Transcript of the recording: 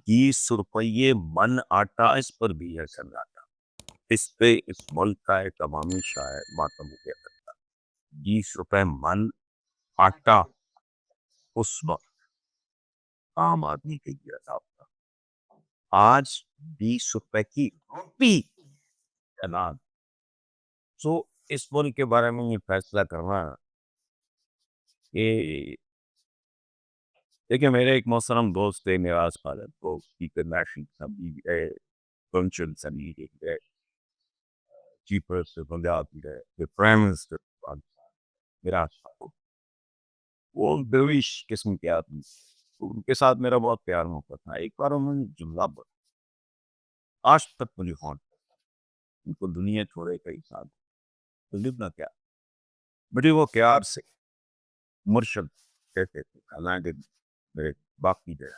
20 रुपये मन आटा, इस पर भी है सन्नाटा। इस पे इस मुल्क का एक अवामी शायर मातम हो गया करता। 20 रुपए मन आटा उस वक्त आम आदमी के लिए था। आज 20 रुपए की रोटी अनाज। तो इस मुल्क के बारे में ये फैसला करना कि देखिए, मेरे एक मोहतरम दोस्त थे निराज खालिद, वो इंटरनेशनल सभी फंक्शन सभी चीफ मिनिस्टर पंजाब भी रहे, फिर प्राइम मिनिस्टर निराज ठाकुर। वो दरवेश किस्म के आदमी, तो उनके साथ मेरा बहुत प्यार मोहब्बत था। एक बार उन्होंने जुमला बोला, आज तक मुझे हॉन्ट, उनको दुनिया छोड़े कई साल, तो लिखना क्या, बड़े वो प्यार से मुर्शद कहते थे, हालांकि मेरे बाकी थे।